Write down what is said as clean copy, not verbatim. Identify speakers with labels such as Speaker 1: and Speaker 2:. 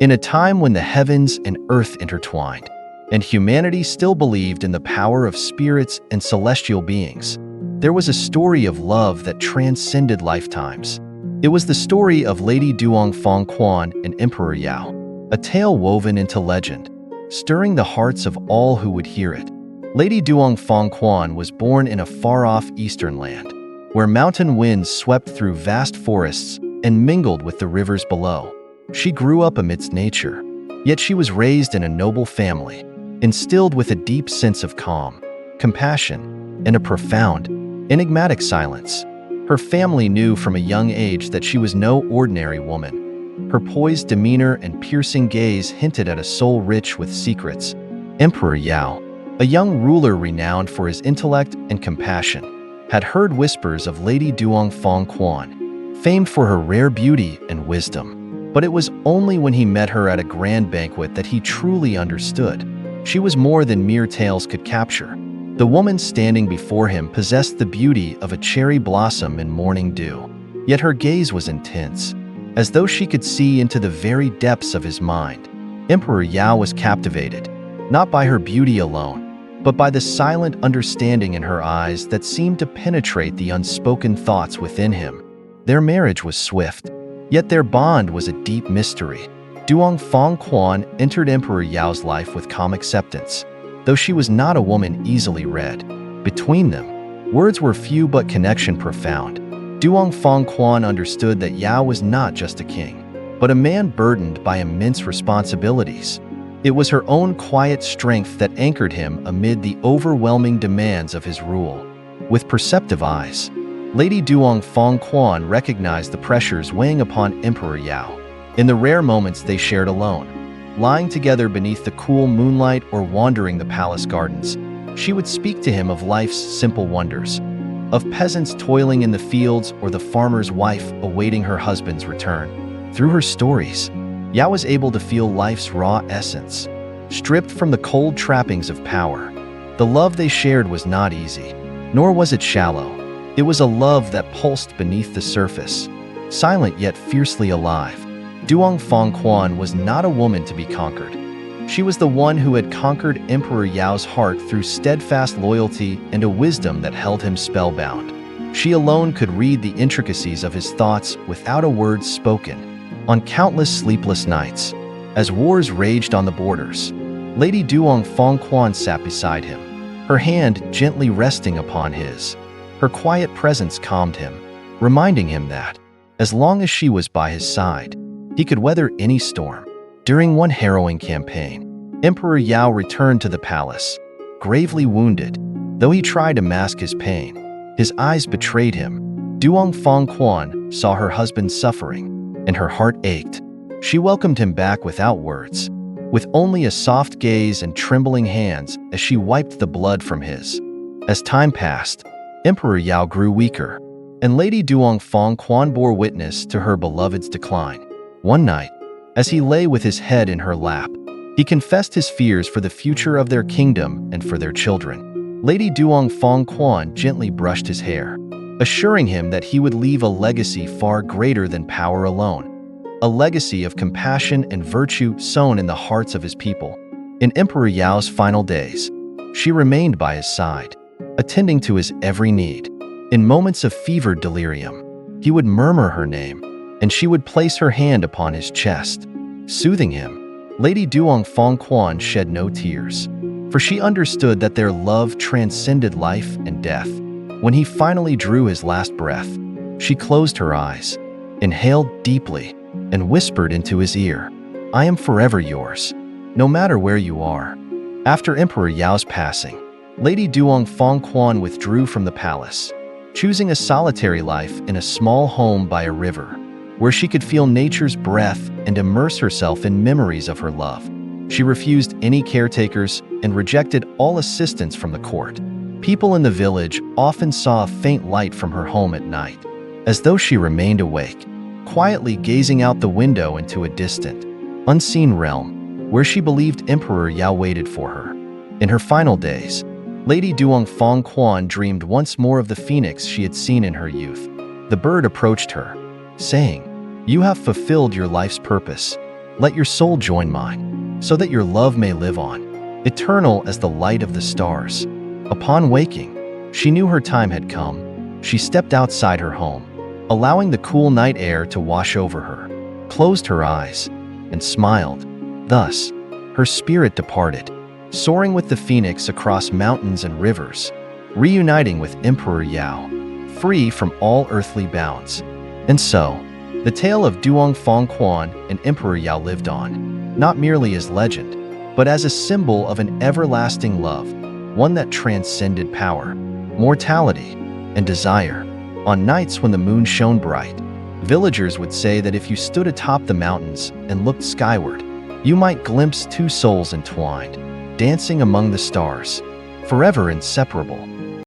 Speaker 1: In a time when the heavens and earth intertwined, and humanity still believed in the power of spirits and celestial beings, there was a story of love that transcended lifetimes. It was the story of Lady Duong Phong Quan and Emperor Yao, a tale woven into legend, stirring the hearts of all who would hear it. Lady Duong Phong Quan was born in a far-off eastern land, where mountain winds swept through vast forests and mingled with the rivers below. She grew up amidst nature, yet she was raised in a noble family, instilled with a deep sense of calm, compassion, and a profound, enigmatic silence. Her family knew from a young age that she was no ordinary woman. Her poised demeanor and piercing gaze hinted at a soul rich with secrets. Emperor Yao, a young ruler renowned for his intellect and compassion, had heard whispers of Lady Duong Phong Quan, famed for her rare beauty and wisdom. But it was only when he met her at a grand banquet that he truly understood. She was more than mere tales could capture. The woman standing before him possessed the beauty of a cherry blossom in morning dew. Yet her gaze was intense, as though she could see into the very depths of his mind. Emperor Yao was captivated, not by her beauty alone, but by the silent understanding in her eyes that seemed to penetrate the unspoken thoughts within him. Their marriage was swift, yet their bond was a deep mystery. Duong Phong Quan entered Emperor Yao's life with calm acceptance, though she was not a woman easily read. Between them, words were few but connection profound. Duong Phong Quan understood that Yao was not just a king, but a man burdened by immense responsibilities. It was her own quiet strength that anchored him amid the overwhelming demands of his rule. With perceptive eyes, Lady Duong Phong Quan recognized the pressures weighing upon Emperor Yao. In the rare moments they shared alone, lying together beneath the cool moonlight or wandering the palace gardens, she would speak to him of life's simple wonders, of peasants toiling in the fields or the farmer's wife awaiting her husband's return. Through her stories, Yao was able to feel life's raw essence, stripped from the cold trappings of power. The love they shared was not easy, nor was it shallow. It was a love that pulsed beneath the surface, silent yet fiercely alive. Duong Phong Quan was not a woman to be conquered. She was the one who had conquered Emperor Yao's heart through steadfast loyalty and a wisdom that held him spellbound. She alone could read the intricacies of his thoughts without a word spoken. On countless sleepless nights, as wars raged on the borders, Lady Duong Phong Quan sat beside him, her hand gently resting upon his. Her quiet presence calmed him, reminding him that, as long as she was by his side, he could weather any storm. During one harrowing campaign, Emperor Yao returned to the palace, gravely wounded. Though he tried to mask his pain, his eyes betrayed him. Duong Phong Quan saw her husband suffering, and her heart ached. She welcomed him back without words, with only a soft gaze and trembling hands as she wiped the blood from his. As time passed, Emperor Yao grew weaker, and Lady Duong Phong Quan bore witness to her beloved's decline. One night, as he lay with his head in her lap, he confessed his fears for the future of their kingdom and for their children. Lady Duong Phong Quan gently brushed his hair, assuring him that he would leave a legacy far greater than power alone, a legacy of compassion and virtue sown in the hearts of his people. In Emperor Yao's final days, she remained by his side, attending to his every need. In moments of fevered delirium, he would murmur her name, and she would place her hand upon his chest, soothing him. Lady Duong Phong Quan shed no tears, for she understood that their love transcended life and death. When he finally drew his last breath, she closed her eyes, inhaled deeply, and whispered into his ear, "I am forever yours, no matter where you are." After Emperor Yao's passing, Lady Duong Phong Quan withdrew from the palace, choosing a solitary life in a small home by a river, where she could feel nature's breath and immerse herself in memories of her love. She refused any caretakers and rejected all assistance from the court. People in the village often saw a faint light from her home at night, as though she remained awake, quietly gazing out the window into a distant, unseen realm, where she believed Emperor Yao waited for her. In her final days, Lady Duong Phong Quan dreamed once more of the phoenix she had seen in her youth. The bird approached her, saying, "You have fulfilled your life's purpose. Let your soul join mine, so that your love may live on, eternal as the light of the stars." Upon waking, she knew her time had come. She stepped outside her home, allowing the cool night air to wash over her, closed her eyes, and smiled. Thus, her spirit departed, soaring with the phoenix across mountains and rivers, reuniting with Emperor Yao, free from all earthly bounds. And so, the tale of Duong Phong Quan and Emperor Yao lived on, not merely as legend, but as a symbol of an everlasting love, one that transcended power, mortality, and desire. On nights when the moon shone bright, villagers would say that if you stood atop the mountains and looked skyward, you might glimpse two souls entwined, dancing among the stars, forever inseparable.